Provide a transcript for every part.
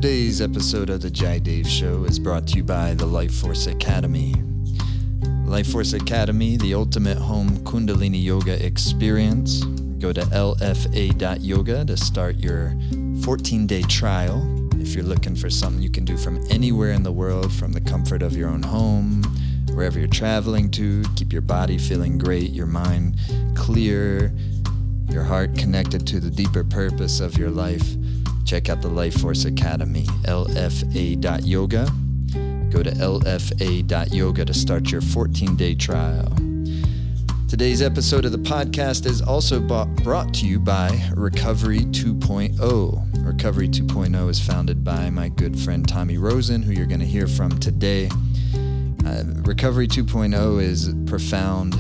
Today's episode of the Jai Dave Show is brought to you by the Life Force Academy. Life Force Academy, the ultimate home Kundalini Yoga experience. Go to lfa.yoga to start your 14-day trial. If you're looking for something you can do from anywhere in the world, from the comfort of your own home, wherever you're traveling to, keep your body feeling great, your mind clear, your heart connected to the deeper purpose of your life, check out the Life Force Academy, lfa.yoga. Go to lfa.yoga to start your 14-day trial. Today's episode of the podcast is also brought to you by Recovery 2.0. Recovery 2.0 is founded by my good friend Tommy Rosen, who you're going to hear from today. Recovery 2.0 is profound,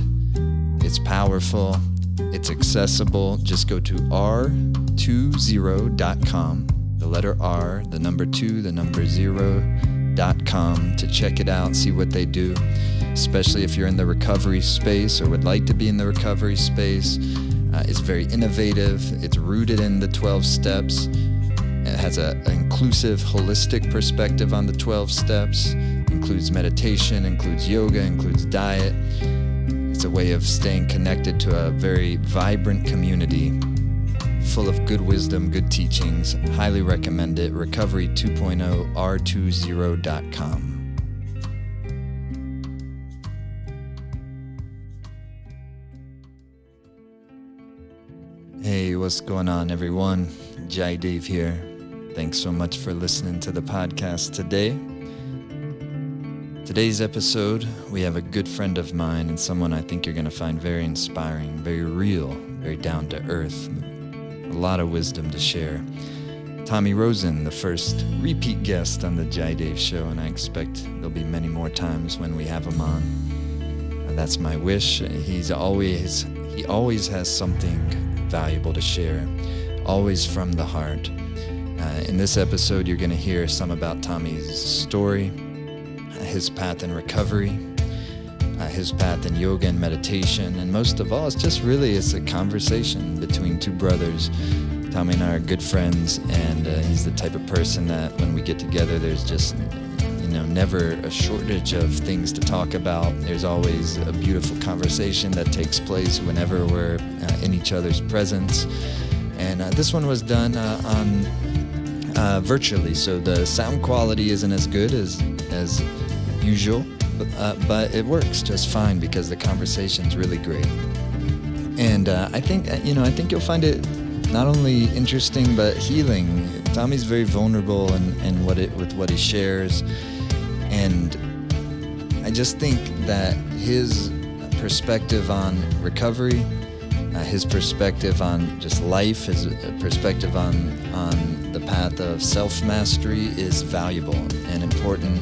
it's powerful, it's accessible. Just go to r20.com, the letter R, the number 2, the number 0.com to check it out, see what they do, especially if you're in the recovery space or would like to be in the recovery space. It's very innovative. It's rooted in the 12 steps. It has an inclusive, holistic perspective on the 12 steps. Includes meditation, includes yoga, includes diet. It's a way of staying connected to a very vibrant community full of good wisdom, good teachings. Highly recommend it. Recovery 2.0, r20.com. Hey, what's going on, everyone? Jai Dave here. Thanks so much for listening to the podcast today. Today's episode, we have a good friend of mine and someone I think you're going to find very inspiring, very real, very down to earth, a lot of wisdom to share. Tommy Rosen, the first repeat guest on the Jai Dave Show, and I expect there'll be many more times when we have him on. And that's my wish. He always has something valuable to share, always from the heart. In this episode, you're going to hear some about Tommy's story, his path in recovery, his path in yoga and meditation, and most of all, it's a conversation between two brothers. Tommy and I are good friends, and he's the type of person that when we get together, there's just never a shortage of things to talk about. There's always a beautiful conversation that takes place whenever we're in each other's presence. And this one was done on virtually, so the sound quality isn't as good as usual, but it works just fine because the conversation's really great. And I think you'll find it not only interesting but healing. Tommy's very vulnerable with what he shares, and I just think that his perspective on recovery, his perspective on just life, his perspective on the path of self-mastery is valuable and important.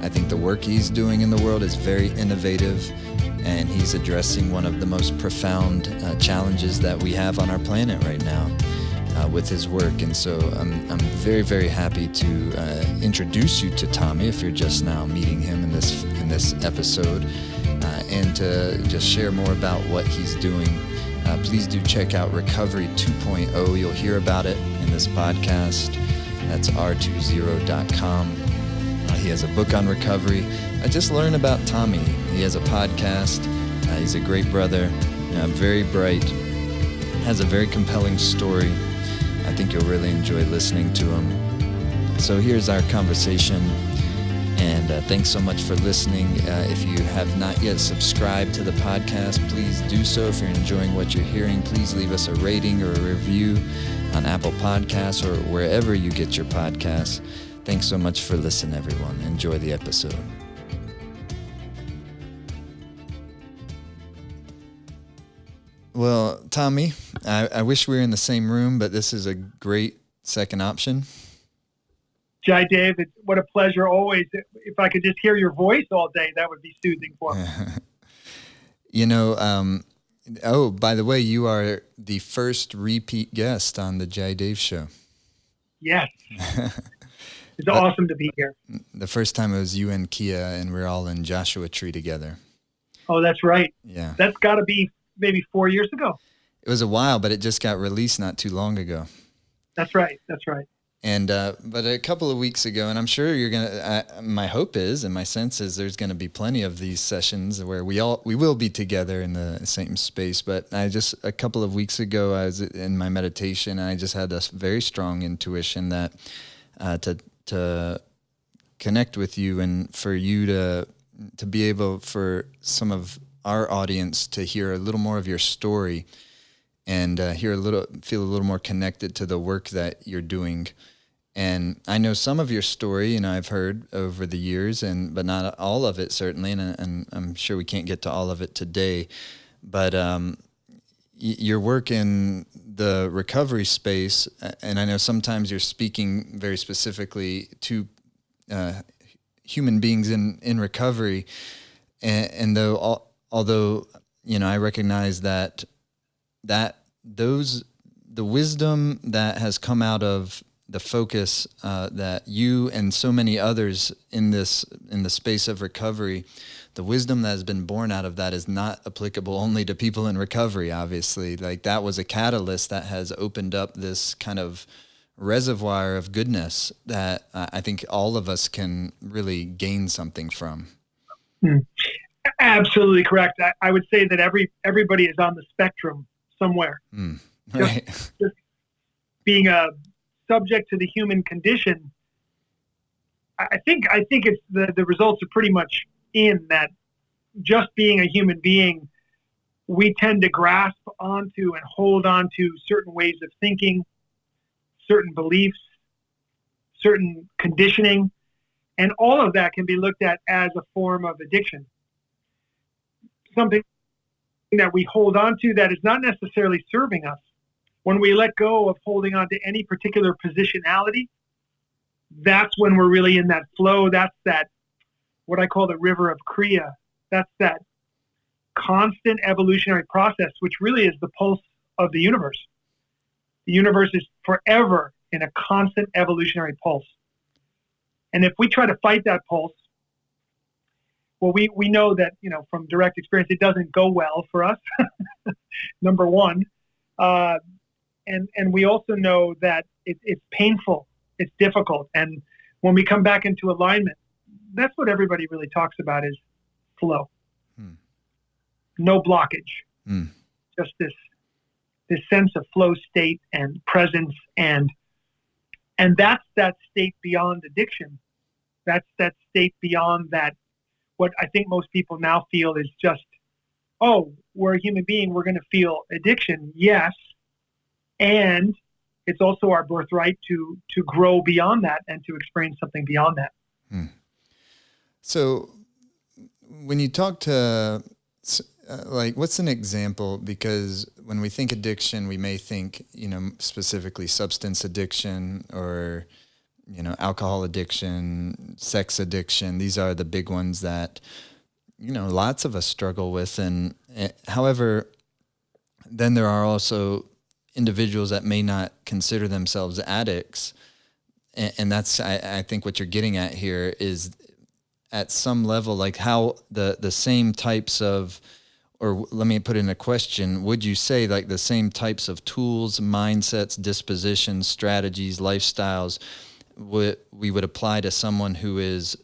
I think the work he's doing in the world is very innovative, and he's addressing one of the most profound challenges that we have on our planet right now with his work. And so I'm very, very happy to introduce you to Tommy if you're just now meeting him in this episode, and to just share more about what he's doing. Please do check out Recovery 2.0. You'll hear about it in this podcast. That's r20.com. He has a book on recovery. Just learn about Tommy. He has a podcast. He's a great brother, very bright, has a very compelling story. I think you'll really enjoy listening to him. So here's our conversation, and thanks so much for listening. If you have not yet subscribed to the podcast, please do so. If you're enjoying what you're hearing, please leave us a rating or a review on Apple Podcasts or wherever you get your podcasts. Thanks so much for listening, everyone. Enjoy the episode. Well, Tommy, I wish we were in the same room, but this is a great second option. Jai Dave, what a pleasure always. If I could just hear your voice all day, that would be soothing for me. By the way, you are the first repeat guest on the Jai Dave Show. Yes. It's awesome to be here. The first time it was you and Kia, and we're all in Joshua Tree together. Oh, that's right. Yeah. That's got to be maybe 4 years ago. It was a while, but it just got released not too long ago. That's right. That's right. And but a couple of weeks ago, and I'm sure you're gonna. My hope is, and my sense is, there's going to be plenty of these sessions where we will be together in the same space. But a couple of weeks ago, I was in my meditation, and I just had this very strong intuition that to connect with you, and for you to be able, for some of our audience to hear a little more of your story, and feel a little more connected to the work that you're doing. And I know some of your story, I've heard over the years, but not all of it, certainly. And I'm sure we can't get to all of it today. But your work in the recovery space, and I know sometimes you're speaking very specifically to human beings in recovery. And although, I recognize that the wisdom that has come out of the focus that you and so many others in the space of recovery, the wisdom that has been born out of that is not applicable only to people in recovery, obviously. Like, that was a catalyst that has opened up this kind of reservoir of goodness that I think all of us can really gain something from. Absolutely correct. I would say that everybody is on the spectrum somewhere. Right. Just being a subject to the human condition, I think it's the results are pretty much in that. Just being a human being, we tend to grasp onto and hold on to certain ways of thinking, certain beliefs, certain conditioning, and all of that can be looked at as a form of addiction. Something that we hold on to that is not necessarily serving us. When we let go of holding on to any particular positionality, that's when we're really in that flow. That's that, what I call the river of Kriya. That's that constant evolutionary process, which really is the pulse of the universe. The universe is forever in a constant evolutionary pulse. And if we try to fight that pulse, well, we know that, from direct experience, it doesn't go well for us, number one. And we also know that it's painful, it's difficult. And when we come back into alignment, that's what everybody really talks about, is flow. No blockage. Just this sense of flow state and presence. And that's that state beyond addiction. That's that state beyond that. What I think most people now feel is just, oh, we're a human being, we're going to feel addiction. Yes. And it's also our birthright to grow beyond that and to experience something beyond that. So when you talk to, what's an example? Because when we think addiction, we may think, specifically substance addiction, or, alcohol addiction, sex addiction. These are the big ones that, lots of us struggle with. And however, then there are also individuals that may not consider themselves addicts. And that's, I think what you're getting at here is, at some level, like how the same types of, or let me put in a question, would you say like the same types of tools, mindsets, dispositions, strategies, lifestyles we would apply to someone who is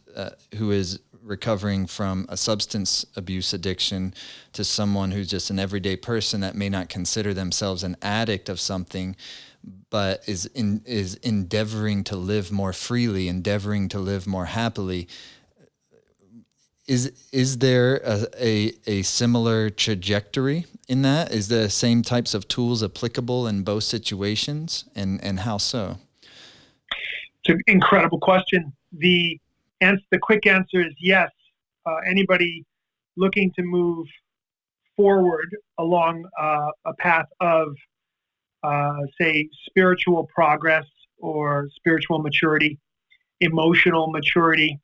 recovering from a substance abuse addiction, to someone who's just an everyday person that may not consider themselves an addict of something, but is endeavoring to live more freely, endeavoring to live more happily? Is there a similar trajectory in that? Is the same types of tools applicable in both situations, and how so? It's an incredible question. The quick answer is yes. Anybody looking to move forward along a path of, say, spiritual progress or spiritual maturity, emotional maturity,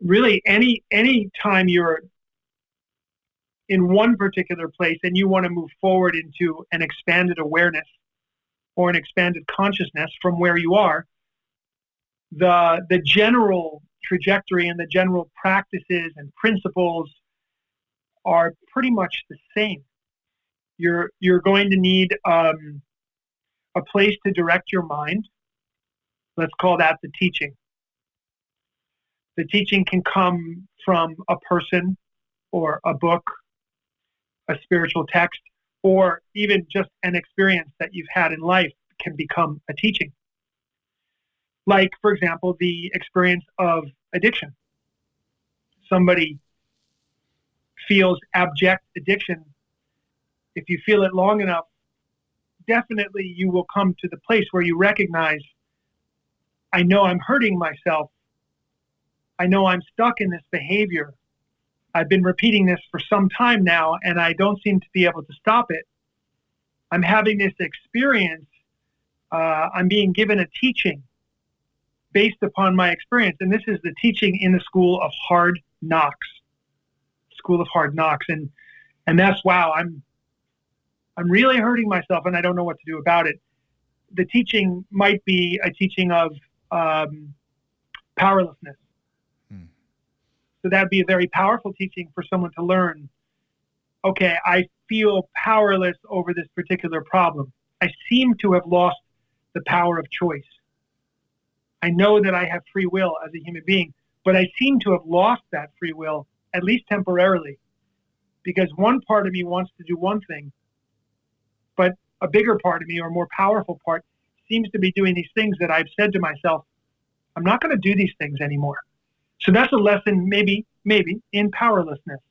really any time you're in one particular place and you want to move forward into an expanded awareness or an expanded consciousness from where you are, the general trajectory and the general practices and principles are pretty much the same. You're going to need a place to direct your mind. Let's call that the teaching. The teaching can come from a person or a book, a spiritual text, or even just an experience that you've had in life can become a teaching. Like, for example, the experience of addiction. Somebody feels abject addiction. If you feel it long enough, definitely you will come to the place where you recognize, I know I'm hurting myself. I know I'm stuck in this behavior. I've been repeating this for some time now, and I don't seem to be able to stop it. I'm having this experience. I'm being given a teaching based upon my experience. And this is the teaching in the school of hard knocks. School of hard knocks. And that's, wow, I'm really hurting myself and I don't know what to do about it. The teaching might be a teaching of powerlessness. So that'd be a very powerful teaching for someone to learn. Okay, I feel powerless over this particular problem. I seem to have lost the power of choice. I know that I have free will as a human being, but I seem to have lost that free will, at least temporarily, because one part of me wants to do one thing, but a bigger part of me, or more powerful part, seems to be doing these things that I've said to myself, I'm not going to do these things anymore. So that's a lesson maybe in powerlessness.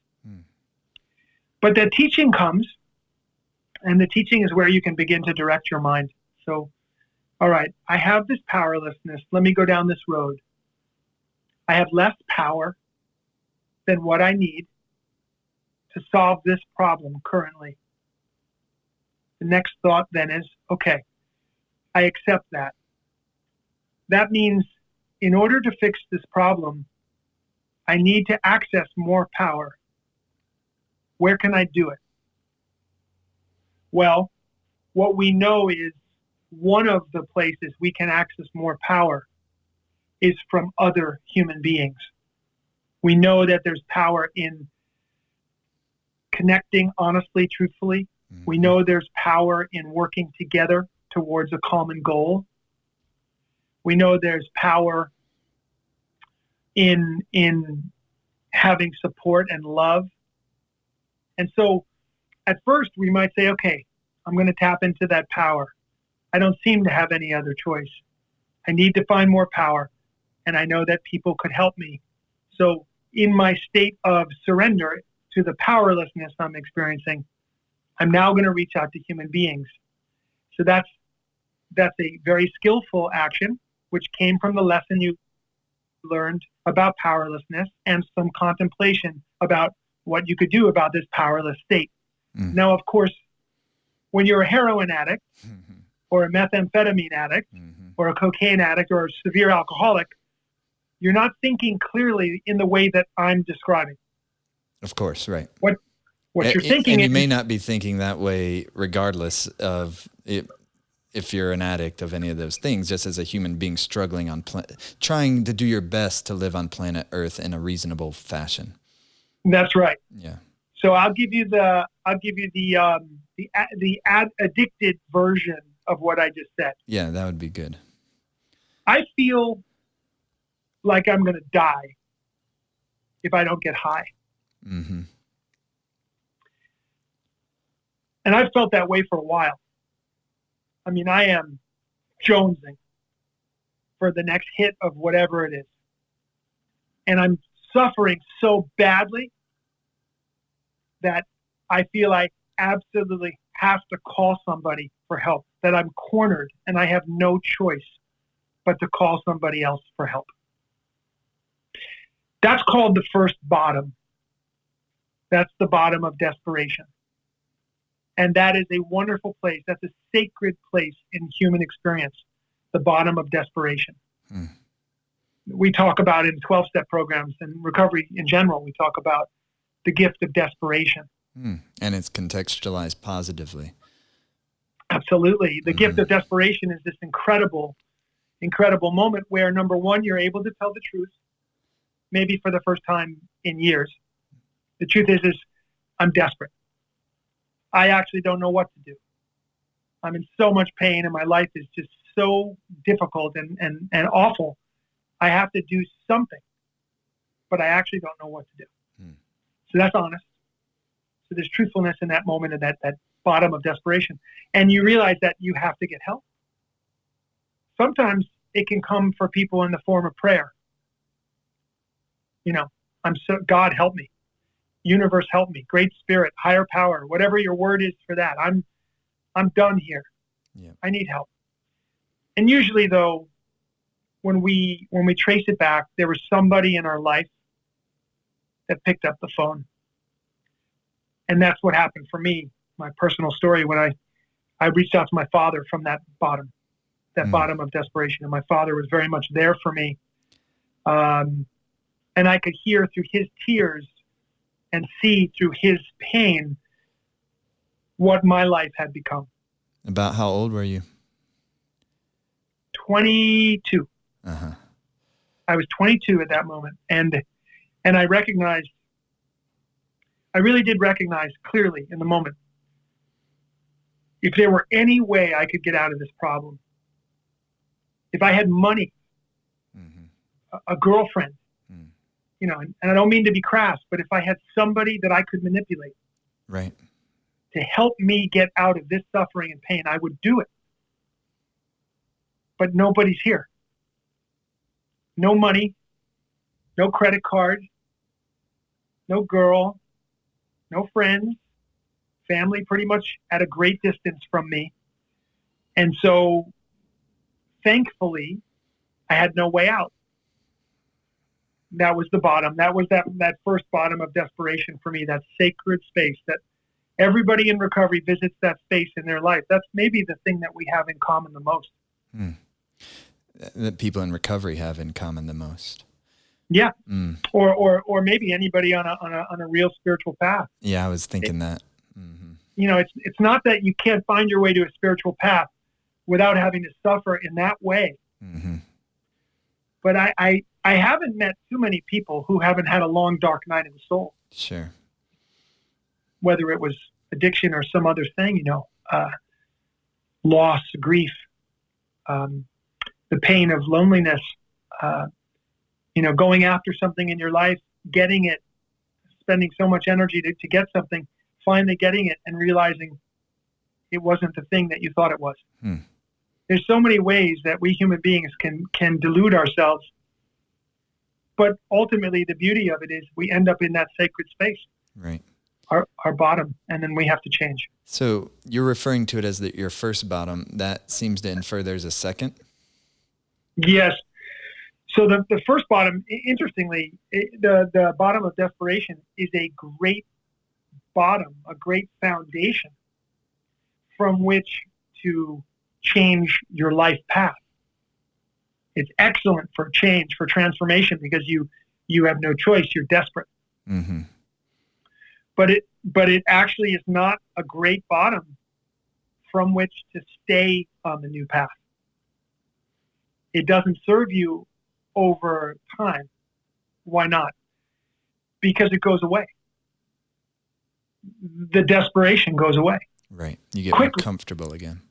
But the teaching comes, and the teaching is where you can begin to direct your mind. So, all right, I have this powerlessness. Let me go down this road. I have less power than what I need to solve this problem currently. The next thought then is, okay, I accept that. That means in order to fix this problem, I need to access more power. Where can I do it? Well, what we know is one of the places we can access more power is from other human beings. We know that there's power in connecting honestly, truthfully. We know there's power in working together towards a common goal. We know there's power in having support and love. And so at first we might say, okay, I'm going to tap into that power. I don't seem to have any other choice. I need to find more power. And I know that people could help me. So in my state of surrender to the powerlessness I'm experiencing, I'm now going to reach out to human beings. So that's a very skillful action, which came from the lesson you learned about powerlessness and some contemplation about what you could do about this powerless state. Now, of course, when you're a heroin addict or a methamphetamine addict or a cocaine addict or a severe alcoholic, you're not thinking clearly in the way that I'm describing. Of course, right. What you're thinking, and you may not be thinking that way regardless of it, if you're an addict of any of those things, just as a human being struggling on trying to do your best to live on planet Earth in a reasonable fashion. That's right. Yeah. So I'll give you the addicted version of what I just said. Yeah, that would be good. I feel like I'm going to die if I don't get high. Mm-hmm. And I've felt that way for a while. I mean, I am jonesing for the next hit of whatever it is. And I'm suffering so badly that I feel I absolutely have to call somebody for help, that I'm cornered and I have no choice but to call somebody else for help. That's called the first bottom. That's the bottom of desperation. And that is a wonderful place. That's a sacred place in human experience, the bottom of desperation. We talk about in 12-step programs and recovery in general, we talk about the gift of desperation. And it's contextualized positively. Absolutely. The gift of desperation is this incredible moment where, number one, you're able to tell the truth, maybe for the first time in years. The truth is I'm desperate. I actually don't know what to do. I'm in so much pain and my life is just so difficult and awful. I have to do something, but I actually don't know what to do. So that's honest. So there's truthfulness in that moment, and that bottom of desperation. And you realize that you have to get help. Sometimes it can come for people in the form of prayer. God help me. Universe help me. Great spirit, higher power, whatever your word is for that. I'm done here. Yeah. I need help. And usually though, when we trace it back, there was somebody in our life that picked up the phone. And that's what happened for me, my personal story, when I reached out to my father from that bottom of desperation. And my father was very much there for me. And I could hear through his tears and see through his pain what my life had become. About how old were you? 22. Uh-huh. I was 22 at that moment. And I really did recognize clearly in the moment, if there were any way I could get out of this problem, if I had money, a girlfriend, and I don't mean to be crass, but if I had somebody that I could manipulate, right, to help me get out of this suffering and pain, I would do it. But nobody's here. No money, no credit card, no girl, no friends, family pretty much at a great distance from me. And so, thankfully, I had no way out. That was the bottom. That was that first bottom of desperation for me, that sacred space that everybody in recovery visits, that space in their life. That's maybe the thing that we have in common the most. That people in recovery have in common the most. Yeah. Or maybe anybody on a real spiritual path. Yeah, I was thinking that. It's not that you can't find your way to a spiritual path without having to suffer in that way. But I haven't met too many people who haven't had a long, dark night in the soul. Sure. Whether it was addiction or some other thing, loss, grief, the pain of loneliness, going after something in your life, getting it, spending so much energy to get something, finally getting it and realizing it wasn't the thing that you thought it was. There's so many ways that we human beings can delude ourselves. But ultimately, the beauty of it is we end up in that sacred space. Right. Our bottom, and then we have to change. So you're referring to it as your first bottom. That seems to infer there's a second? Yes. So the first bottom, interestingly, the bottom of desperation is a great bottom, a great foundation from which to change your life path. It's excellent for change, for transformation, because you have no choice. You're desperate. But it actually is not a great bottom from which to stay on the new path. It doesn't serve you over time. Why not? Because it goes away. The desperation goes away. Right. You get more comfortable again.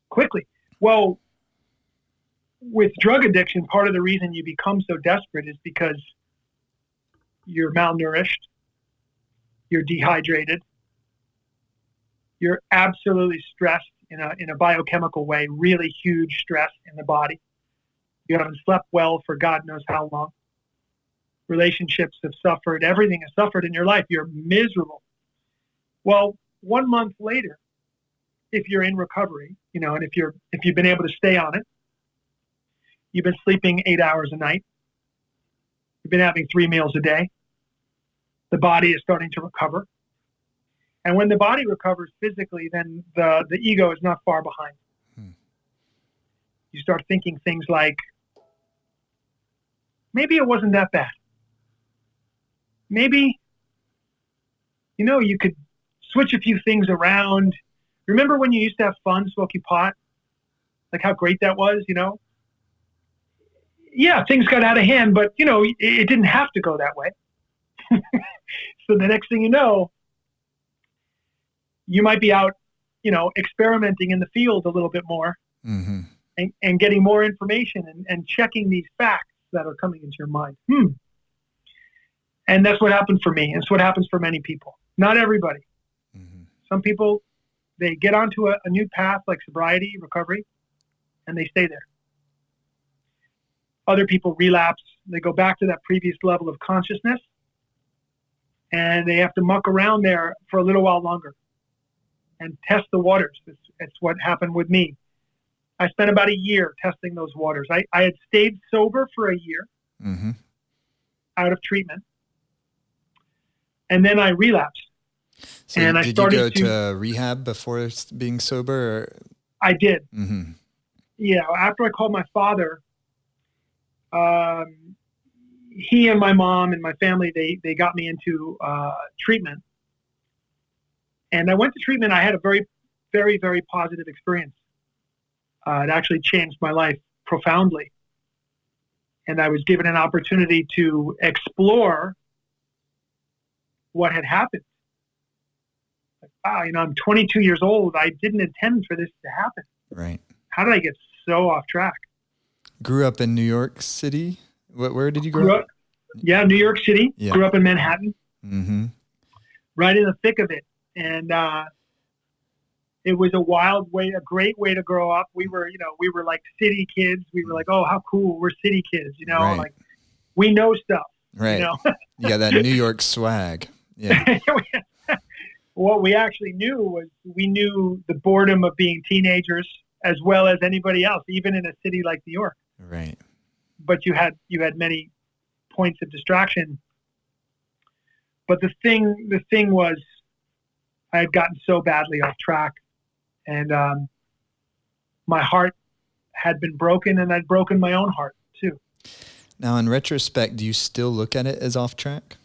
Quickly. Well, with drug addiction, part of the reason you become so desperate is because you're malnourished, you're dehydrated, you're absolutely stressed in a biochemical way, really huge stress in the body. You haven't slept well for God knows how long. Relationships have suffered. Everything has suffered in your life. You're miserable. Well, 1 month later, if you're in recovery, and if you've been able to stay on it, you've been sleeping 8 hours a night, you've been having 3 meals a day, the body is starting to recover. And when the body recovers physically, then the ego is not far behind. You start thinking things like, maybe it wasn't that bad. Maybe, you could switch a few things around. Remember when you used to have fun smoking pot? Like how great that was, Yeah, things got out of hand, but, it didn't have to go that way. So the next thing you know, you might be out experimenting in the field a little bit more, Mm-hmm. and getting more information and checking these facts that are coming into your mind. And that's what happened for me. It's what happens for many people. Not everybody. Mm-hmm. Some people, they get onto a new path like sobriety, recovery, and they stay there. Other people relapse. They go back to that previous level of consciousness, and they have to muck around there for a little while longer and test the waters. It's what happened with me. I spent about a year testing those waters. I had stayed sober for a year, Mm-hmm. out of treatment, and then I relapsed. So and I did you started go to rehab before being sober? Or? I did. Mm-hmm. Yeah. After I called my father, he and my mom and my family, they got me into treatment. And I went to treatment. I had a very, very, very positive experience. It actually changed my life profoundly. And I was given an opportunity to explore what had happened. Like, wow, I'm 22 years old. I didn't intend for this to happen. Right. How did I get so off track? Grew up in New York City. Where did you grow up? Yeah, New York City. Yeah. Grew up in Manhattan. Mm-hmm. Right in the thick of it. And it was a great way to grow up. We were like city kids. We were like, oh, how cool. We're city kids, Right. like we know stuff. Right. You got that New York swag. Yeah. What we actually knew was we knew the boredom of being teenagers as well as anybody else, even in a city like New York. Right. But you had many points of distraction. But the thing was, I had gotten so badly off track, and my heart had been broken, and I'd broken my own heart too. Now, in retrospect, do you still look at it as off track?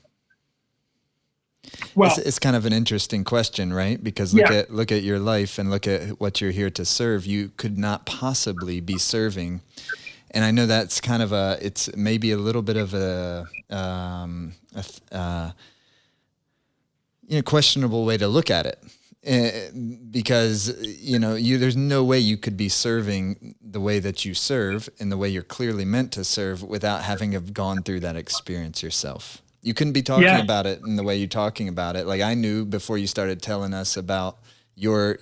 Well, it's kind of an interesting question, right? Because look at your life and look at what you're here to serve. You could not possibly be serving. And I know that's kind of it's maybe a little bit of a questionable way to look at it, because there's no way you could be serving the way that you serve in the way you're clearly meant to serve without having have gone through that experience yourself. You couldn't be talking about it in the way you're talking about it. Like I knew before you started telling us about your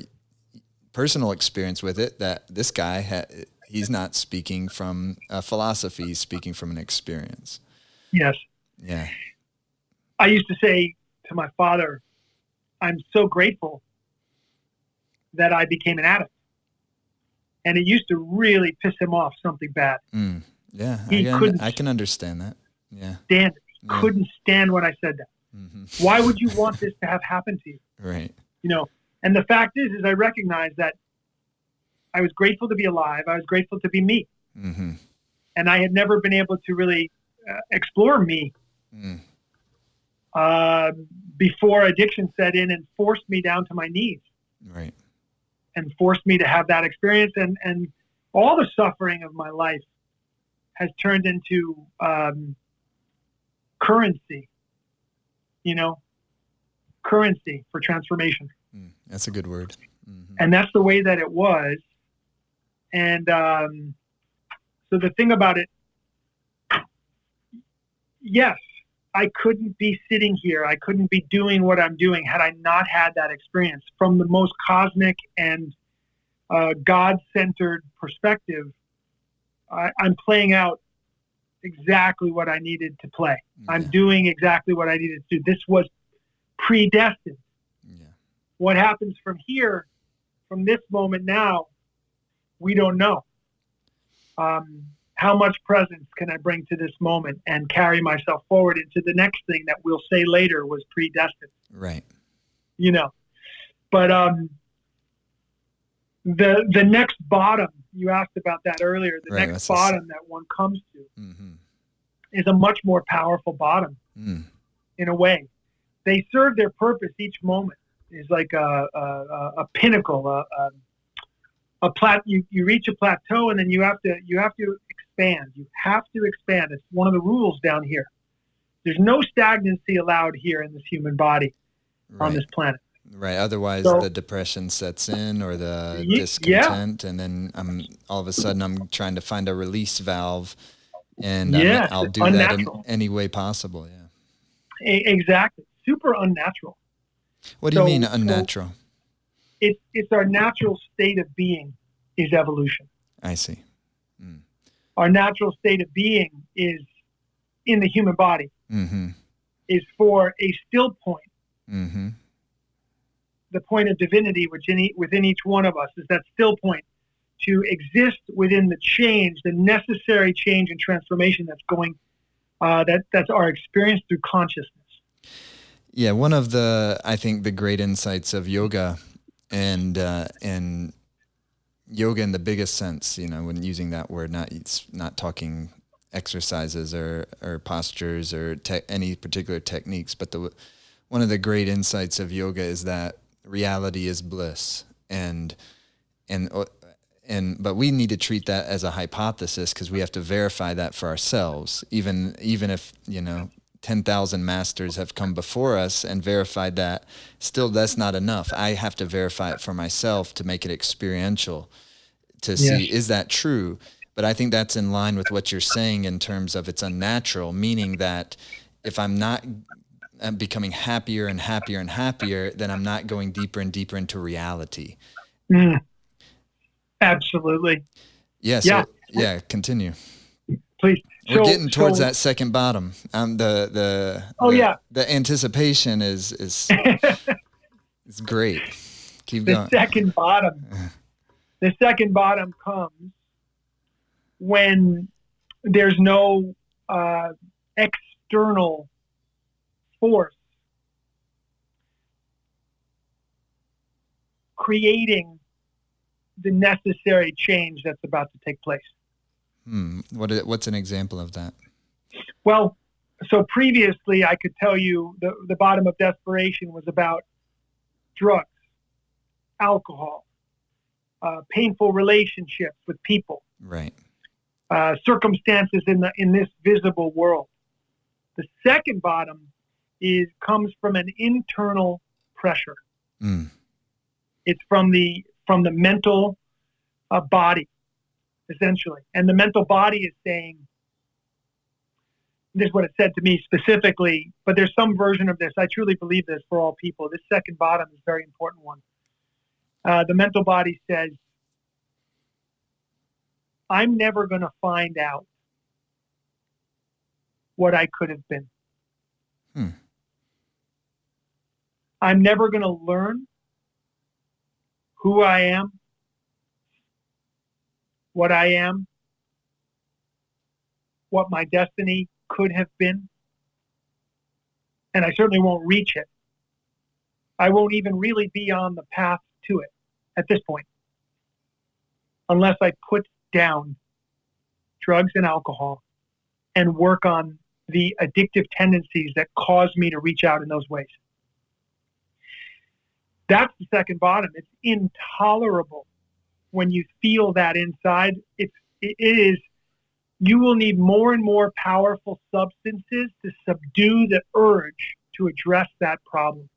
personal experience with it that this guy he's not speaking from a philosophy, he's speaking from an experience. Yes. Yeah. I used to say to my father, I'm so grateful that I became an addict. And it used to really piss him off, something bad. Yeah, I can understand that. Yeah. Stand it. He couldn't stand when I said that. Mm-hmm. Why would you want this to have happened to you? Right. And the fact is I recognized that I was grateful to be alive. I was grateful to be me. Mm-hmm. And I had never been able to really explore me before addiction set in and forced me down to my knees. Right. And forced me to have that experience. And all the suffering of my life has turned into currency, currency for transformation. That's a good word. Mm-hmm. And that's the way that it was. And so the thing about it, yes, I couldn't be sitting here. I couldn't be doing what I'm doing had I not had that experience from the most cosmic and God-centered perspective. I'm playing out exactly what I needed to play. Yeah. I'm doing exactly what I needed to do. This was predestined. Yeah. What happens from here, from this moment now, we don't know. How much presence can I bring to this moment and carry myself forward into the next thing that we'll say later was predestined? Right. But the next bottom, you asked about that earlier, the next bottom that one comes to is a much more powerful bottom in a way. They serve their purpose each moment. Is like a pinnacle, you reach a plateau and then you have to expand. You have to expand. It's one of the rules down here. There's no stagnancy allowed here in this human body on this planet. Right. Otherwise, So the depression sets in, or the yeah, discontent, and then all of a sudden I'm trying to find a release valve, and yes, I'll do that in unnatural. any way possible. Yeah. Exactly, super unnatural. What do you mean So unnatural? it's our natural state of being is evolution. I see. Mm. Our natural state of being is in the human body Mm-hmm. is for a still point, Mm-hmm. the point of divinity within each one of us is that still point to exist within the change, the necessary change and transformation that's going that's our experience through consciousness. Yeah, one of I think the great insights of yoga, and yoga in the biggest sense, when using that word, it's not talking exercises or postures or any particular techniques, but one of the great insights of yoga is that reality is bliss, and but we need to treat that as a hypothesis, because we have to verify that for ourselves, even if 10,000 masters have come before us and verified that. Still, that's not enough. I have to verify it for myself to make it experiential, to Yes. see, is that true? But I think that's in line with what you're saying in terms of it's unnatural, meaning that if I'm becoming happier and happier and happier, then I'm not going deeper and deeper into reality. Mm, absolutely. Yeah. Yeah. So yeah, continue. Please. We're getting towards that second bottom. The anticipation is great. Keep going. The second bottom comes when there's no external force creating the necessary change that's about to take place. What's an example of that? Well, so previously I could tell you the bottom of desperation was about drugs, alcohol, painful relationships with people, right? Circumstances in this visible world. The second bottom comes from an internal pressure. It's from the mental body, essentially, and the mental body is saying, this is what it said to me specifically, but there's some version of this. I truly believe this for all people. This second bottom is a very important one. The mental body says, I'm never going to find out what I could have been. I'm never going to learn who I am, what I am, what my destiny could have been. And I certainly won't reach it. I won't even really be on the path to it at this point, unless I put down drugs and alcohol and work on the addictive tendencies that cause me to reach out in those ways. That's the second bottom. It's intolerable when you feel that inside. It is. You will need more and more powerful substances to subdue the urge to address that problem.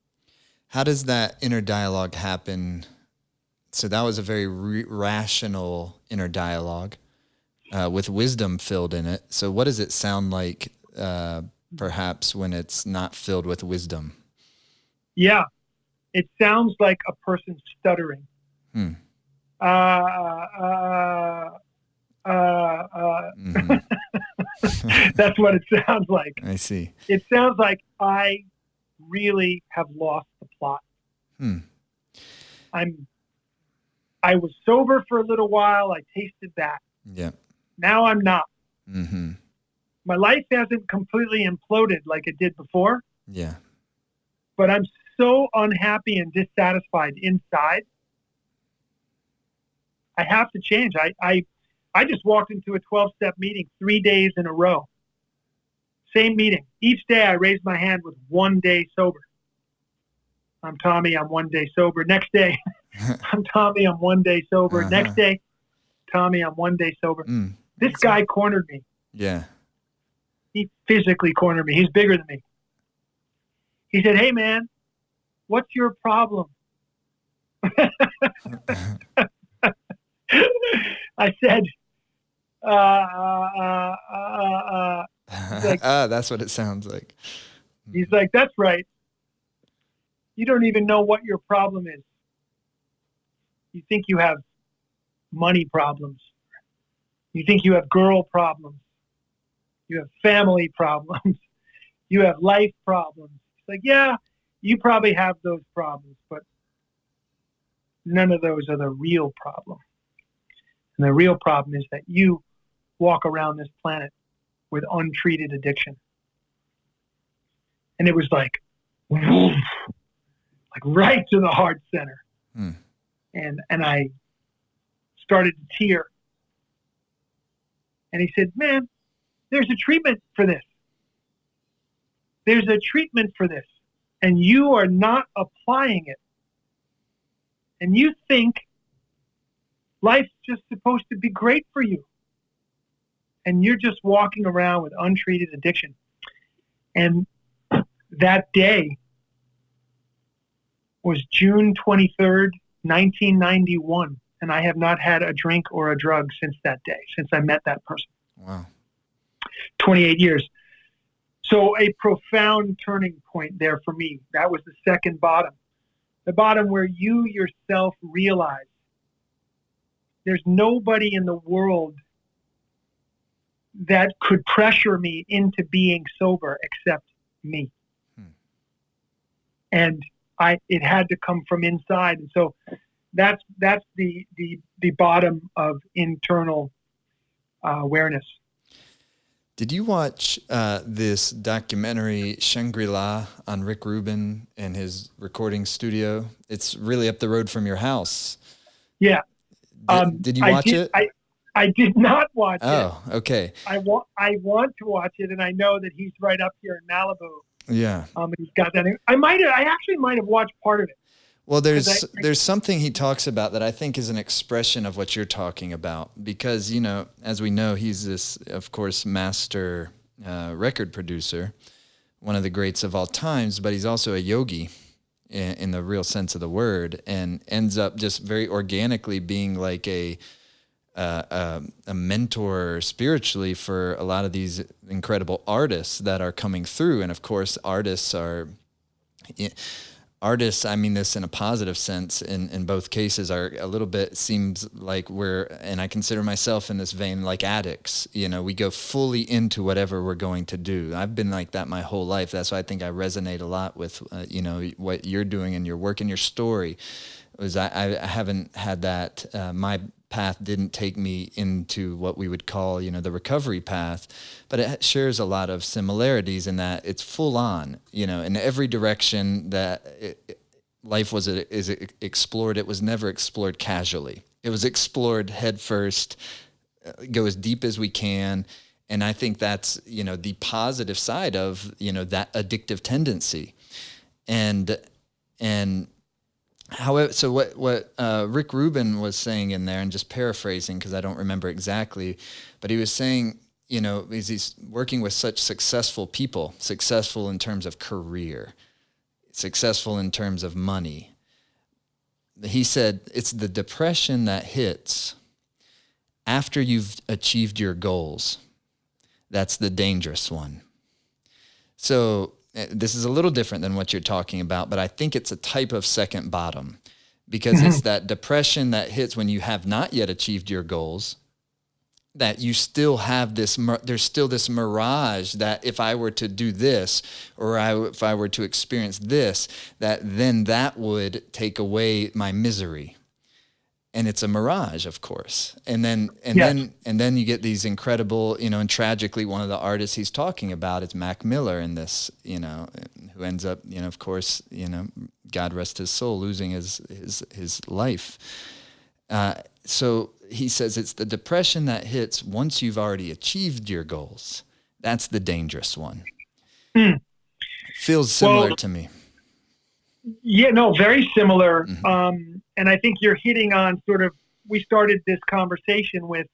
How does that inner dialogue happen? So that was a very rational inner dialogue with wisdom filled in it. So what does it sound like, perhaps, when it's not filled with wisdom? Yeah, it sounds like a person stuttering. That's what it sounds like. I see. It sounds like I really have lost the plot. I was sober for a little while. I tasted that. Yeah. Now I'm not. Mm-hmm. My life hasn't completely imploded like it did before. Yeah. But I'm so unhappy and dissatisfied inside. I have to change. I just walked into a 12-step meeting 3 days in a row. Same meeting. Each day I raised my hand with 1 day sober. I'm Tommy, I'm 1 day sober. Next day, I'm Tommy, I'm 1 day sober. Next day, Tommy, I'm 1 day sober. This guy cornered me. Yeah. He physically cornered me. He's bigger than me. He said, hey, man, what's your problem? I said, he's like, that's what it sounds like. that's right. You don't even know what your problem is. You think you have money problems. You think you have girl problems. You have family problems. You have life problems. It's like, yeah, you probably have those problems, but none of those are the real problem. And the real problem is that you walk around this planet with untreated addiction. And it was like, woof, like right to the heart center. And I started to tear. And he said, man, there's a treatment for this. There's a treatment for this. And you are not applying it. And you think life's just supposed to be great for you. And you're just walking around with untreated addiction. And that day was June 23rd, 1991. And I have not had a drink or a drug since that day, since I met that person. Wow. 28 years. So a profound turning point there for me. That was the second bottom. The bottom where you yourself realize there's nobody in the world that could pressure me into being sober except me. And it had to come from inside. And so that's the bottom of internal awareness. Did you watch this documentary Shangri-La on Rick Rubin and his recording studio? It's really up the road from your house. Yeah. Did you watch it? I did not watch it. Oh, okay. I want to watch it, and I know that he's right up here in Malibu. Yeah. And he's got that. I actually might have watched part of it. Well, there's something he talks about that I think is an expression of what you're talking about, because, you know, as we know, he's this, of course, master record producer, one of the greats of all times, but he's also a yogi in the real sense of the word, and ends up just very organically being like a mentor spiritually for a lot of these incredible artists that are coming through. And of course, artists, I mean this in a positive sense, in both cases, are a little bit, seems like and I consider myself in this vein, like addicts. You know, we go fully into whatever we're going to do. I've been like that my whole life. That's why I think I resonate a lot with, what you're doing and your work and your story. I haven't had that, my path didn't take me into what we would call, the recovery path, but it shares a lot of similarities in that it's full on, in every direction that life is explored. It was never explored casually. It was explored head first, go as deep as we can. And I think that's, the positive side of, that addictive tendency. And however, so what Rick Rubin was saying in there, and just paraphrasing because I don't remember exactly, but he was saying, he's working with such successful people, successful in terms of career, successful in terms of money. He said it's the depression that hits after you've achieved your goals. That's the dangerous one. So this is a little different than what you're talking about, but I think it's a type of second bottom, because it's that depression that hits when you have not yet achieved your goals, that you still have there's still this mirage that if I were to do this, or if I were to experience this, then that would take away my misery. And it's a mirage, of course. And then you get these incredible, and tragically, one of the artists he's talking about is Mac Miller in this, who ends up, of course, God rest his soul, losing his life. So he says it's the depression that hits once you've already achieved your goals. That's the dangerous one. Feels similar to me. Yeah, no, very similar. Mm-hmm. And I think you're hitting on we started this conversation with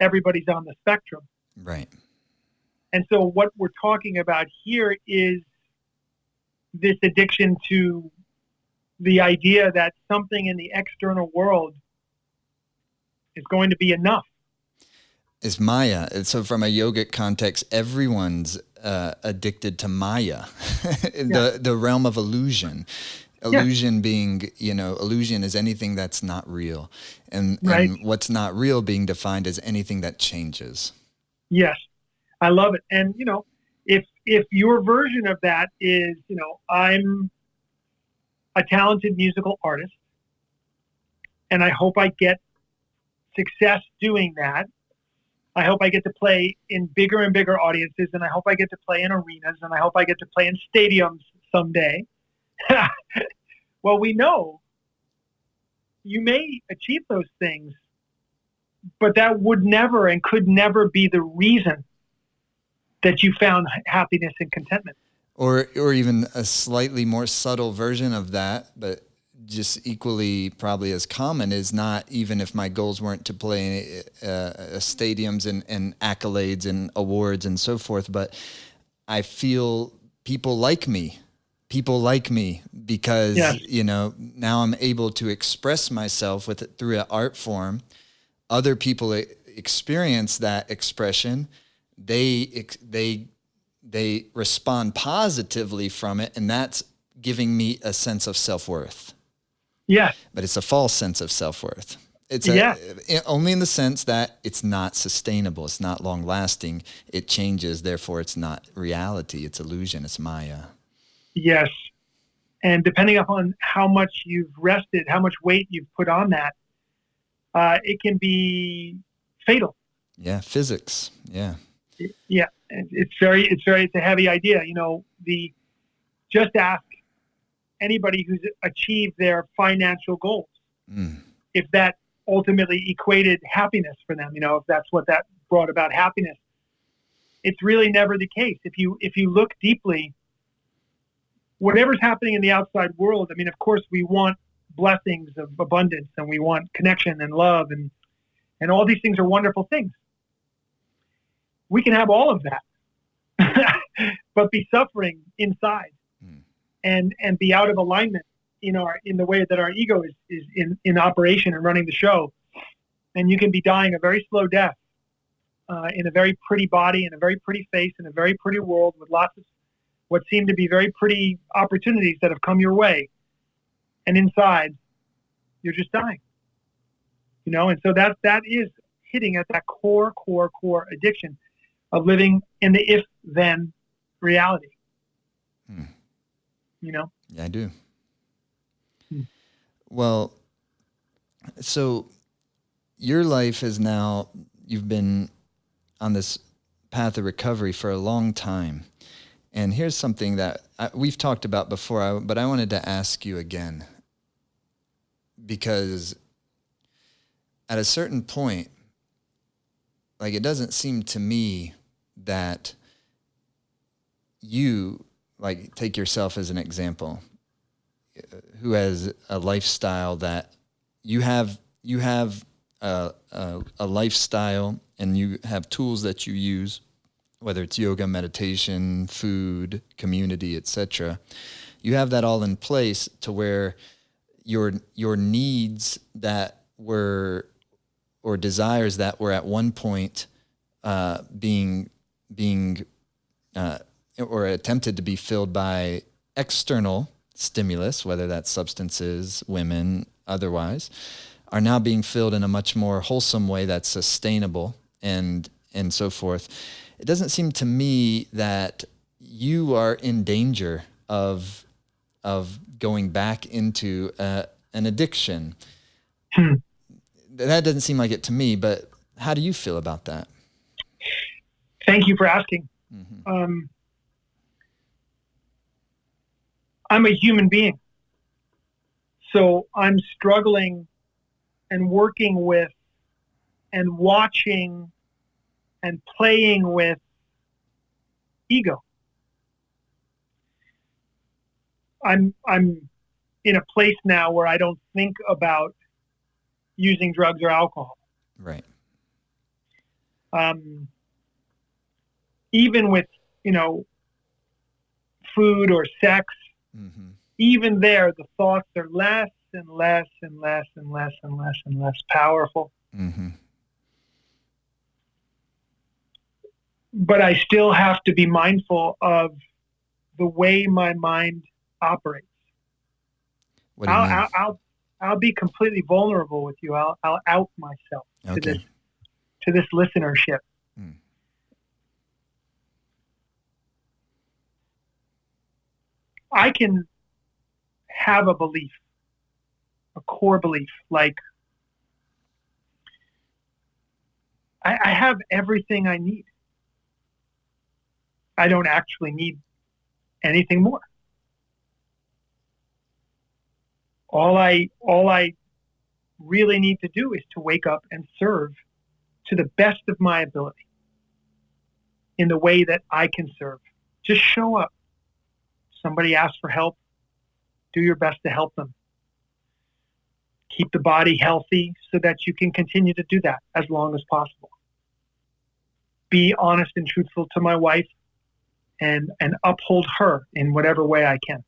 everybody's on the spectrum. Right. And so what we're talking about here is this addiction to the idea that something in the external world is going to be enough. Is Maya. So from a yogic context, everyone's addicted to Maya, the realm of illusion. Illusion being, illusion is anything that's not real. And what's not real being defined as anything that changes. Yes, I love it. And, if your version of that is, I'm a talented musical artist and I hope I get success doing that. I hope I get to play in bigger and bigger audiences, and I hope I get to play in arenas, and I hope I get to play in stadiums someday. Well, we know you may achieve those things, but that would never and could never be the reason that you found happiness and contentment. Or even a slightly more subtle version of that, but just equally probably as common, is not even if my goals weren't to play stadiums and accolades and awards and so forth, but I feel people like me because, now I'm able to express myself with it through an art form. Other people experience that expression. They respond positively from it, and that's giving me a sense of self-worth. Yeah. But it's a false sense of self-worth. It's only in the sense that it's not sustainable. It's not long-lasting. It changes. Therefore, it's not reality. It's illusion. It's Maya. Yes. And depending upon how much you've rested, how much weight you've put on that, it can be fatal. Yeah. Physics. Yeah. Yeah. It's a heavy idea. Just ask anybody who's achieved their financial goals, if that ultimately equated happiness for them, if that's what that brought about happiness. It's really never the case. If you look deeply, whatever's happening in the outside world, of course we want blessings of abundance, and we want connection and love, and all these things are wonderful things. We can have all of that, but be suffering inside. And be out of alignment, in the way that our ego is in operation and running the show. And you can be dying a very slow death in a very pretty body, in a very pretty face, in a very pretty world with lots of what seem to be very pretty opportunities that have come your way. And inside, you're just dying. And so that is hitting at that core addiction of living in the if-then reality. Yeah, I do. Well, so your life is now, you've been on this path of recovery for a long time. And here's something that we've talked about before, but I wanted to ask you again, because at a certain point, it doesn't seem to me that you, take yourself as an example, who has a lifestyle that you have a lifestyle, and you have tools that you use, whether it's yoga, meditation, food, community, etc. You have that all in place to where your needs that were, or desires that were at one point being or attempted to be filled by external stimulus, whether that's substances, women, otherwise, are now being filled in a much more wholesome way that's sustainable and so forth. It doesn't seem to me that you are in danger of going back into an addiction. That doesn't seem like it to me, but how do you feel about that? Thank you for asking. I'm a human being. So I'm struggling and working with and watching and playing with ego. I'm in a place now where I don't think about using drugs or alcohol. Right. Even with, food or sex, even there, the thoughts are less and less and less and less and less and less powerful. Mm-hmm. But I still have to be mindful of the way my mind operates. What do you mean? I'll be completely vulnerable with you. I'll out myself Okay. to this listenership. I can have a belief, a core belief, like I have everything I need. I don't actually need anything more. All I really need to do is to wake up and serve to the best of my ability in the way that I can serve. Just show up. Somebody asks for help, do your best to help them. Keep the body healthy so that you can continue to do that as long as possible. Be honest and truthful to my wife and uphold her in whatever way I can.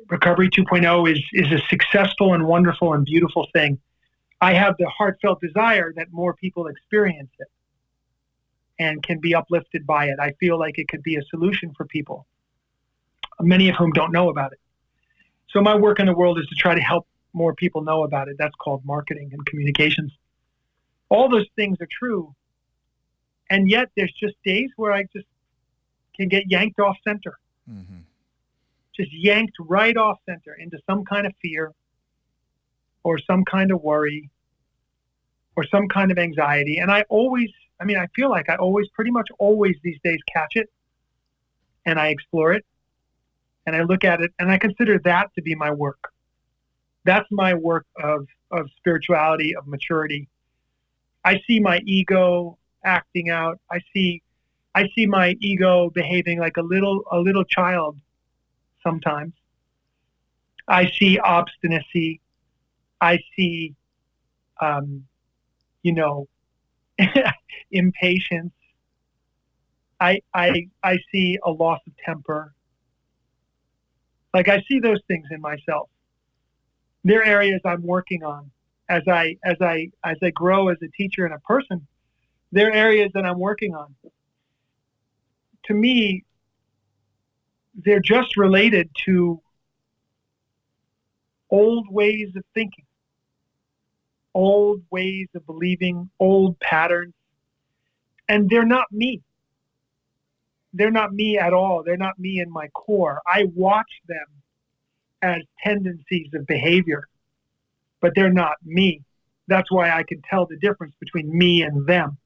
Recovery 2.0 is a successful and wonderful and beautiful thing. I have the heartfelt desire that more people experience it and can be uplifted by it. I feel like it could be a solution for people, many of whom don't know about it. So my work in the world is to try to help more people know about it. That's called marketing and communications. All those things are true. And yet there's just days where I just can get yanked off center. Mm-hmm. Just yanked right off center into some kind of fear or some kind of worry or some kind of anxiety. And I feel like I pretty much always these days catch it and I explore it and I look at it and I consider that to be my work. That's my work of spirituality, of maturity. I see my ego acting out. I see my ego behaving like a little child sometimes. I see obstinacy. I see, impatience. I see a loss of temper. Like I see those things in myself. They're areas I'm working on as I grow as a teacher and a person. They're areas that I'm working on. To me, they're just related to old ways of thinking, old ways of believing, old patterns. And they're not me. They're not me at all. They're not me in my core. I watch them as tendencies of behavior, but they're not me. That's why I can tell the difference between me and them.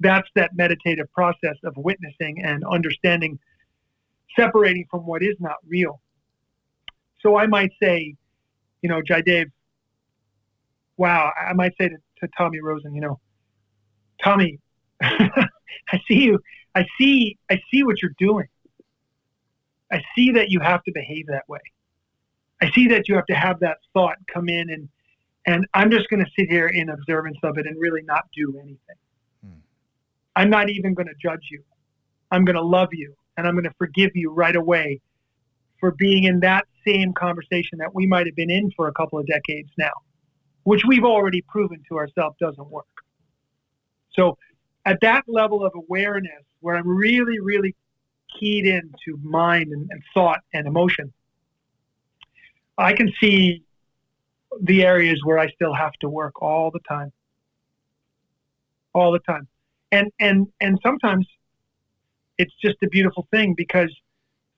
That's that meditative process of witnessing and understanding, separating from what is not real. So I might say, Jaidev, wow, I might say to Tommy Rosen, Tommy, I see you. I see what you're doing. I see that you have to behave that way. I see that you have to have that thought come in and I'm just going to sit here in observance of it and really not do anything. I'm not even going to judge you. I'm going to love you and I'm going to forgive you right away for being in that same conversation that we might have been in for a couple of decades now, which we've already proven to ourselves doesn't work. So at that level of awareness where I'm really, really keyed into mind and thought and emotion, I can see the areas where I still have to work all the time. All the time. And sometimes it's just a beautiful thing because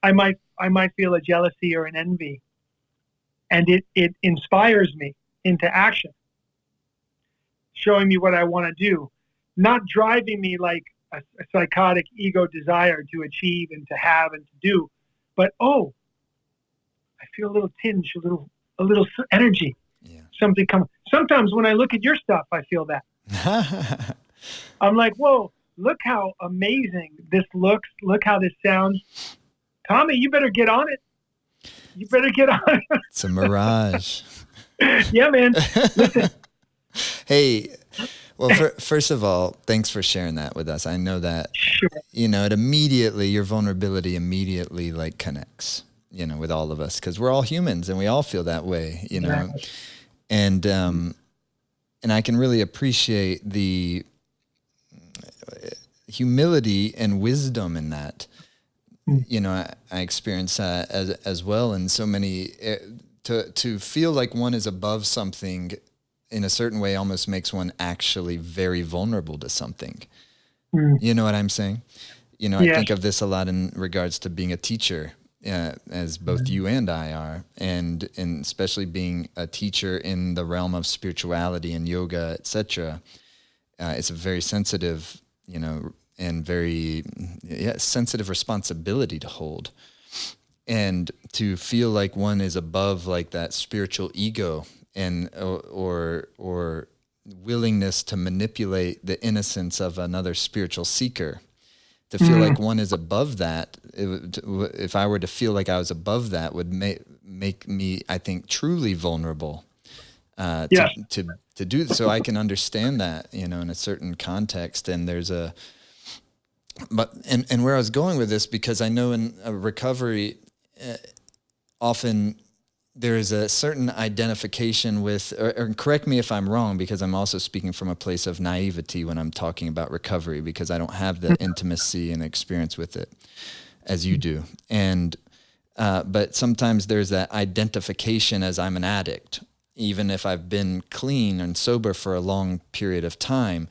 I might feel a jealousy or an envy and it inspires me into action, showing me what I want to do, not driving me like a psychotic ego desire to achieve and to have and to do, but I feel a little tinge, a little energy. Yeah. Something come. Sometimes when I look at your stuff, I feel that. I'm like, whoa, look how amazing this looks. Look how this sounds. Tommy, you better get on it. You better get on it. It's a mirage. Yeah, man. Listen. Hey, Well, first of all, thanks for sharing that with us. I know that, Sure. it immediately, your vulnerability immediately like connects, with all of us, because we're all humans and we all feel that way, Exactly. and I can really appreciate the humility and wisdom in that. Mm. I experience that as well. And so many, to feel like one is above something in a certain way almost makes one actually very vulnerable to something. Mm. You know what I'm saying? I Yes. think of this a lot in regards to being a teacher, as both you and I are, and especially being a teacher in the realm of spirituality and yoga, etc. It's a very sensitive, and very sensitive responsibility to hold, and to feel like one is above like that spiritual ego and or willingness to manipulate the innocence of another spiritual seeker. To feel like one is above that, if I were to feel like I was above that, would make me, I think, truly vulnerable. Yes. To do so, I can understand that, in a certain context. And there's and where I was going with this, because I know in a recovery, often there is a certain identification with, or correct me if I'm wrong, because I'm also speaking from a place of naivety when I'm talking about recovery, because I don't have the intimacy and experience with it as you do. And, but sometimes there's that identification as I'm an addict, even if I've been clean and sober for a long period of time.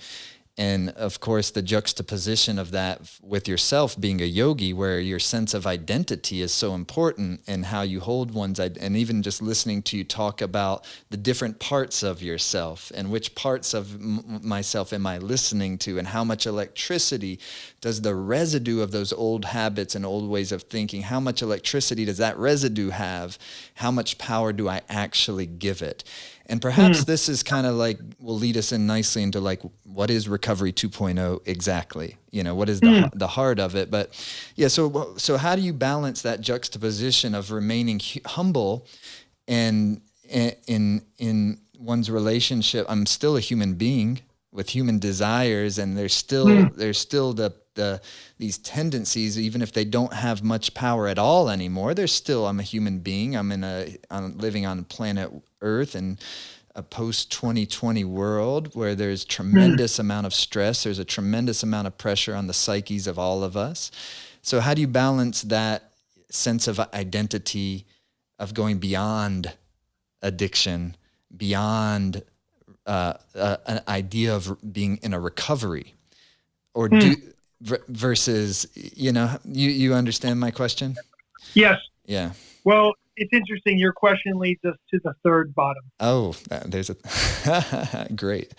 And of course, the juxtaposition of that with yourself being a yogi, where your sense of identity is so important, and how you hold one's, and even just listening to you talk about the different parts of yourself and which parts of myself am I listening to, and how much electricity does the residue of those old habits and old ways of thinking, how much electricity does that residue have? How much power do I actually give it? And perhaps this is kind of like, will lead us in nicely into like, what is recovery 2.0 exactly? What is the heart of it? But yeah, so how do you balance that juxtaposition of remaining humble and in one's relationship? I'm still a human being with human desires, and there's still these tendencies, even if they don't have much power at all anymore. I'm a human being. I'm living on planet Earth in a post 2020 world where there's tremendous amount of stress. There's a tremendous amount of pressure on the psyches of all of us. So how do you balance that sense of identity, of going beyond addiction, beyond an idea of being in a recovery, or versus, you understand my question? Yes. Yeah. Well, it's interesting. Your question leads us to the third bottom. Oh, there's a great.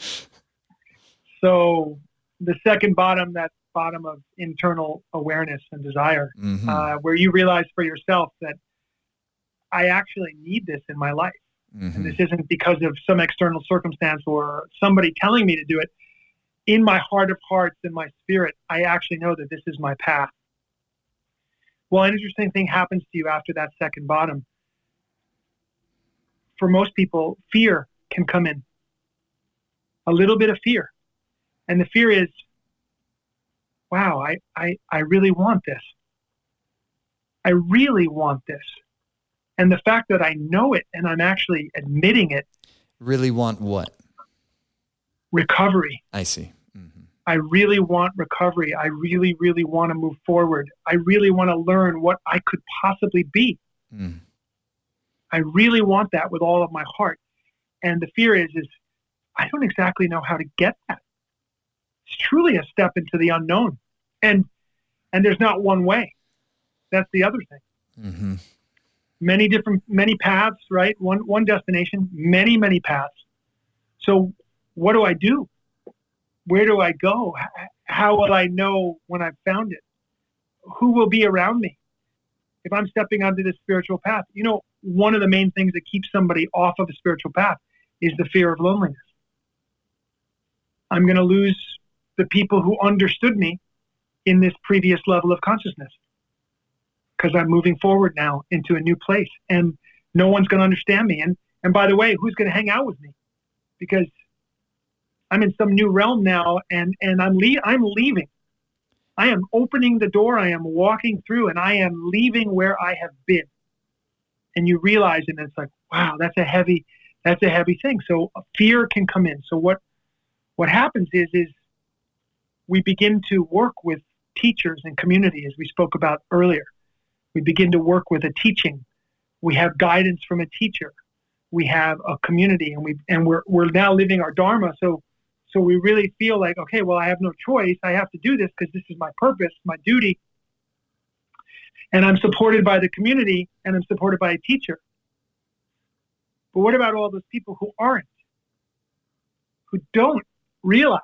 So the second bottom, that bottom of internal awareness and desire, where you realize for yourself that I actually need this in my life. And this isn't because of some external circumstance or somebody telling me to do it. In my heart of hearts, in my spirit, I actually know that this is my path. Well, an interesting thing happens to you after that second bottom. For most people, fear can come in. A little bit of fear. And the fear is, wow, I really want this. I really want this. And the fact that I know it and I'm actually admitting it. Really want what? Recovery. I see. I really want recovery. I really, really want to move forward. I really want to learn what I could possibly be. I really want that with all of my heart. And the fear is I don't exactly know how to get that. It's truly a step into the unknown. And there's not one way. That's the other thing. Many paths, right? One destination, many paths. So what do I do? Where do I go? How will I know when I've found it? Who will be around me if I'm stepping onto this spiritual path? One of the main things that keeps somebody off of a spiritual path is the fear of loneliness. I'm going to lose the people who understood me in this previous level of consciousness, because I'm moving forward now into a new place, and no one's going to understand me. And by the way, who's going to hang out with me? Because I'm in some new realm now, and I'm leaving. I am opening the door. I am walking through, and I am leaving where I have been. And you realize, and it's like, wow, that's a heavy thing. So fear can come in. So what happens is we begin to work with teachers and community, as we spoke about earlier. We begin to work with a teaching. We have guidance from a teacher. We have a community, and we're now living our dharma. So we really feel like, okay, well, I have no choice. I have to do this because this is my purpose, my duty. And I'm supported by the community, and I'm supported by a teacher. But what about all those people who aren't, who don't realize,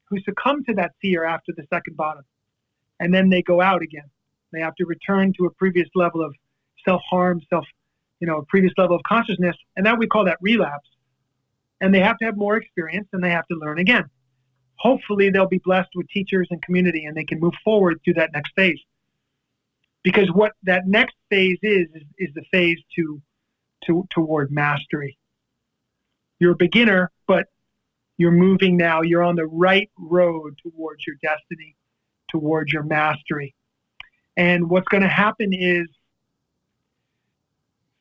who succumb to that fear after the second bottom, and then they go out again? They have to return to a previous level of self-harm, a previous level of consciousness, and that we call that relapse. And they have to have more experience, and they have to learn again. Hopefully, they'll be blessed with teachers and community, and they can move forward to that next phase. Because what that next phase is the phase toward mastery. You're a beginner, but you're moving now. You're on the right road towards your destiny, towards your mastery. And what's going to happen is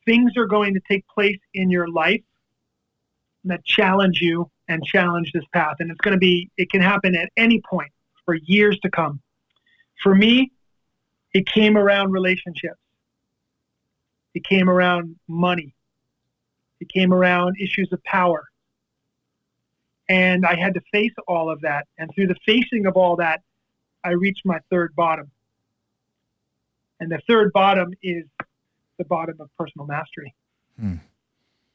things are going to take place in your life that challenge you and challenge this path. And it can happen at any point for years to come. For me, it came around relationships. It came around money. It came around issues of power. And I had to face all of that. And through the facing of all that, I reached my third bottom. And the third bottom is the bottom of personal mastery.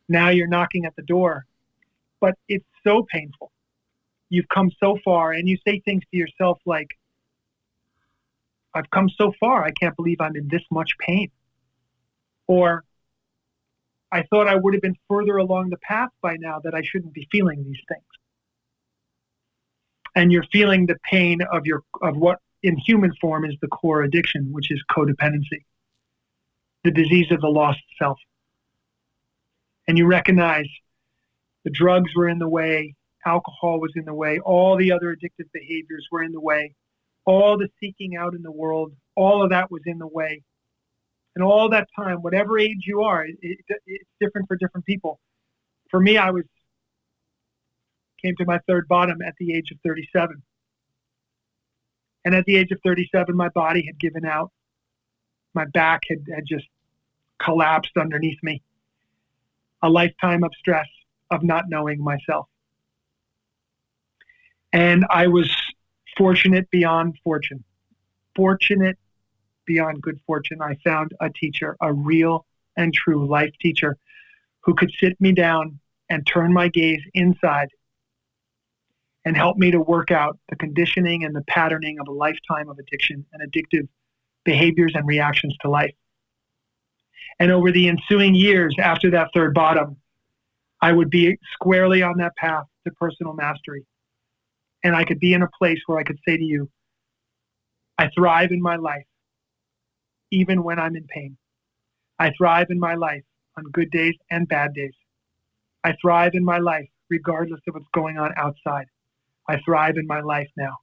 Now you're knocking at the door, but it's so painful. You've come so far, and you say things to yourself like, I've come so far, I can't believe I'm in this much pain. Or, I thought I would have been further along the path by now, that I shouldn't be feeling these things. And you're feeling the pain of what in human form is the core addiction, which is codependency, the disease of the lost self. And you recognize the drugs were in the way, alcohol was in the way, all the other addictive behaviors were in the way, all the seeking out in the world, all of that was in the way. And all that time, whatever age you are, it's different for different people. For me, came to my third bottom at the age of 37. And at the age of 37, my body had given out. My back had just collapsed underneath me. A lifetime of stress, of not knowing myself. And I was fortunate beyond fortune. Fortunate beyond good fortune. I found a teacher, a real and true life teacher, who could sit me down and turn my gaze inside and help me to work out the conditioning and the patterning of a lifetime of addiction and addictive behaviors and reactions to life. And over the ensuing years after that third bottom, I would be squarely on that path to personal mastery. And I could be in a place where I could say to you, I thrive in my life, even when I'm in pain. I thrive in my life on good days and bad days. I thrive in my life regardless of what's going on outside. I thrive in my life now.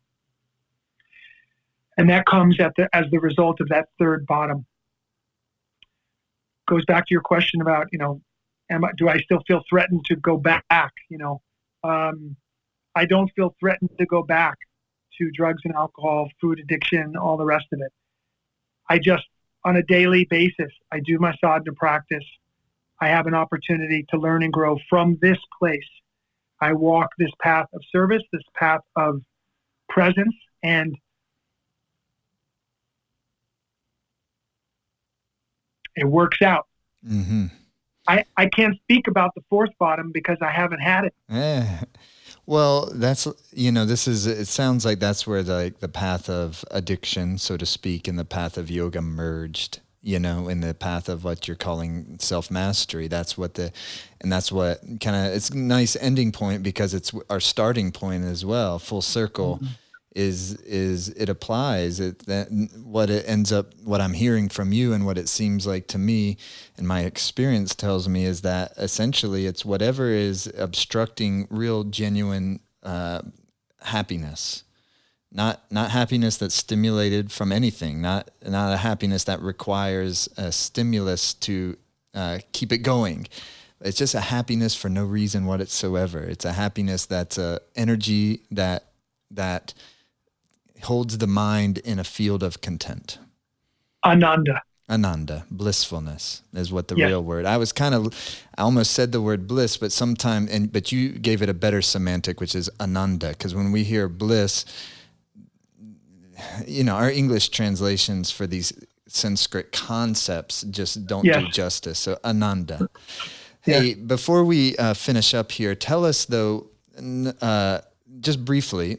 And that comes as the result of that third bottom. Goes back to your question about, do I still feel threatened to go back? I don't feel threatened to go back to drugs and alcohol, food addiction, all the rest of it. I just, on a daily basis, I do my sadhana practice. I have an opportunity to learn and grow from this place. I walk this path of service, this path of presence, and it works out. Mm-hmm. I can't speak about the fourth bottom because I haven't had it. Well, that's, it sounds like that's where the path of addiction, so to speak, and the path of yoga merged, in the path of what you're calling self-mastery. That's what kind of, it's a nice ending point because it's our starting point as well, full circle. Mm-hmm. is it applies it that what I'm hearing from you and what it seems like to me and my experience tells me is that essentially it's whatever is obstructing real genuine happiness, not happiness that's stimulated from anything, not a happiness that requires a stimulus to keep it going. It's just a happiness for no reason whatsoever. It's a happiness that's a energy that holds the mind in a field of content. Ananda, blissfulness is what the real word. I almost said the word bliss, but but you gave it a better semantic, which is ananda. Because when we hear bliss, our English translations for these Sanskrit concepts just don't do justice. So ananda. Hey, before we finish up here, tell us though, just briefly,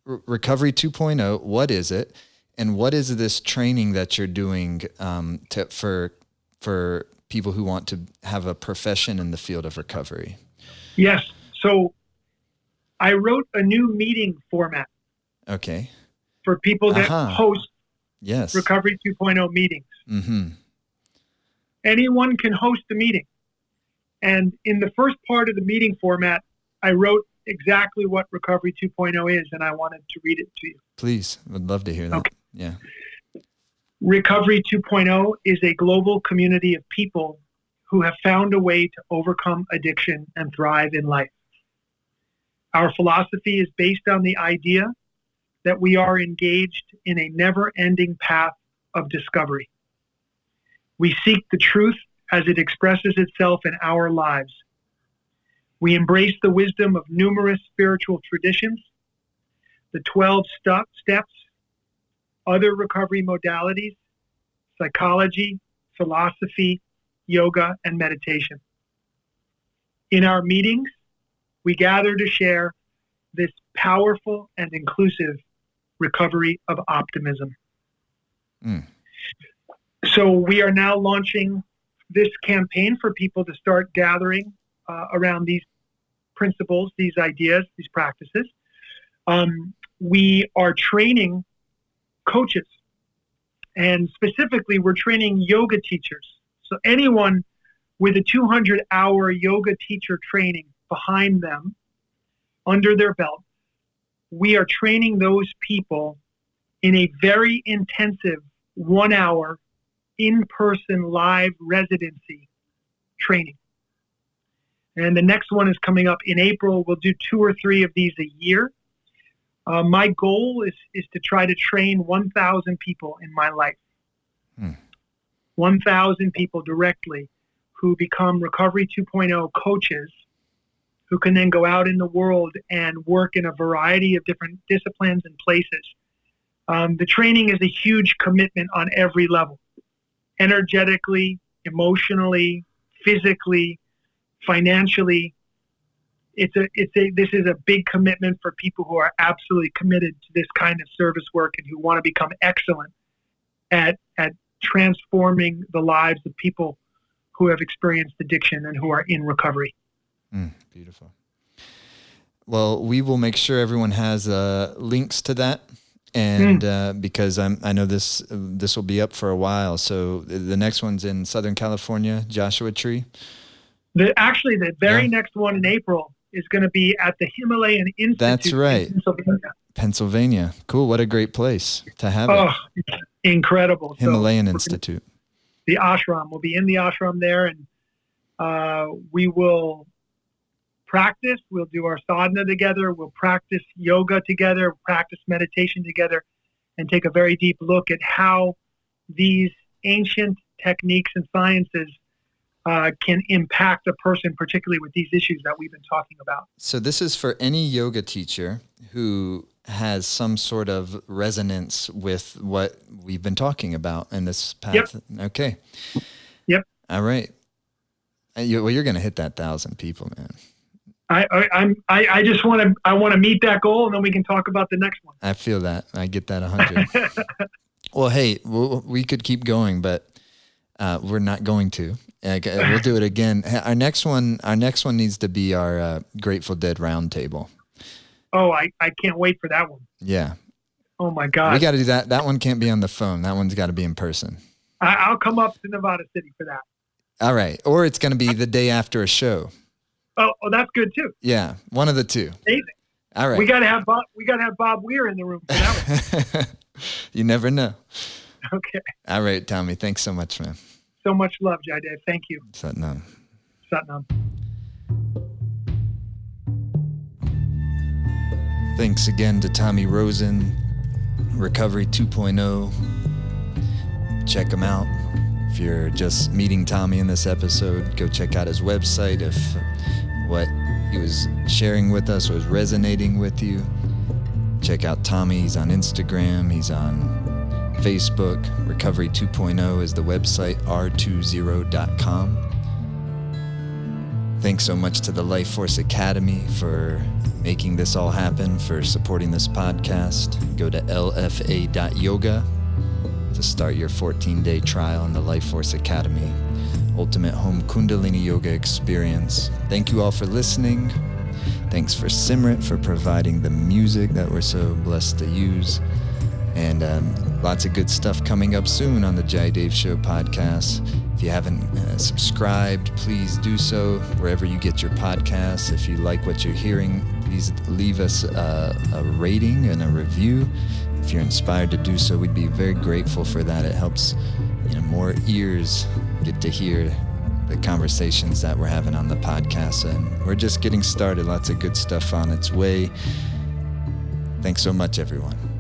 Recovery 2.0, what is it? And what is this training that you're doing for people who want to have a profession in the field of recovery? Yes. So I wrote a new meeting format. Okay. For people that host Recovery 2.0 meetings. Mm-hmm. Anyone can host a meeting. And in the first part of the meeting format, I wrote exactly what Recovery 2.0 is, and I wanted to read it to you. Please. Would love to hear that. Okay. Yeah. Recovery 2.0 is a global community of people who have found a way to overcome addiction and thrive in life. Our philosophy is based on the idea that we are engaged in a never-ending path of discovery. We seek the truth as it expresses itself in our lives. We embrace the wisdom of numerous spiritual traditions, the 12 steps, other recovery modalities, psychology, philosophy, yoga, and meditation. In our meetings, we gather to share this powerful and inclusive recovery of optimism. So we are now launching this campaign for people to start gathering around these principles, these ideas, these practices. We are training coaches, and specifically we're training yoga teachers. So anyone with a 200-hour yoga teacher training behind them, under their belt, we are training those people in a very intensive 1-hour in-person live residency training. And the next one is coming up in April. We'll do 2 or 3 of these a year. My goal is to try to train 1,000 people in my life. 1,000 people directly who become Recovery 2.0 coaches who can then go out in the world and work in a variety of different disciplines and places. The training is a huge commitment on every level. Energetically, emotionally, physically, financially. This is a big commitment for people who are absolutely committed to this kind of service work and who want to become excellent at transforming the lives of people who have experienced addiction and who are in recovery. Beautiful. Well, we will make sure everyone has links to that. And because I know this will be up for a while. So the next one's in Southern California, Joshua Tree. The very next one in April is going to be at the Himalayan Institute. That's right. In Pennsylvania. Cool. What a great place to have it. Oh, incredible. Himalayan Institute. The ashram. We'll be in the ashram there, and we will practice. We'll do our sadhana together. We'll practice yoga together, practice meditation together, and take a very deep look at how these ancient techniques and sciences can impact a person, particularly with these issues that we've been talking about. So this is for any yoga teacher who has some sort of resonance with what we've been talking about in this path. Yep. Okay. Yep. All right. You're going to hit that 1,000 people, man. I just want to meet that goal, and then we can talk about the next one. I feel that. I get that 100. Well, hey, we could keep going, but we're not going to. We'll do it again. Our next one needs to be our Grateful Dead roundtable. Oh, I can't wait for that one. Yeah. Oh my God. We got to do that. That one can't be on the phone. That one's got to be in person. I'll come up to Nevada City for that. All right. Or it's going to be the day after a show. Oh, that's good too. Yeah. One of the two. Amazing. All right. We got to have Bob Weir in the room for that one. You never know. Okay. All right, Tommy. Thanks so much, man. So much love, Jaidev. Thank you. Satnam. Satnam. Thanks again to Tommy Rosen, Recovery 2.0. Check him out. If you're just meeting Tommy in this episode, go check out his website. If what he was sharing with us was resonating with you, check out Tommy. He's on Instagram. He's on Facebook. Recovery 2.0 is the website, r20.com. Thanks so much to the Life Force Academy for making this all happen, for supporting this podcast. Go to lfa.yoga to start your 14-day trial in the Life Force Academy, ultimate home Kundalini yoga experience. Thank you all for listening. Thanks for Simrit for providing the music that we're so blessed to use. And lots of good stuff coming up soon on the Jaidev Show podcast. If you haven't subscribed, please do so wherever you get your podcasts. If you like what you're hearing, please leave us a rating and a review. If you're inspired to do so, we'd be very grateful for that. It helps, more ears get to hear the conversations that we're having on the podcast. And we're just getting started. Lots of good stuff on its way. Thanks so much, everyone.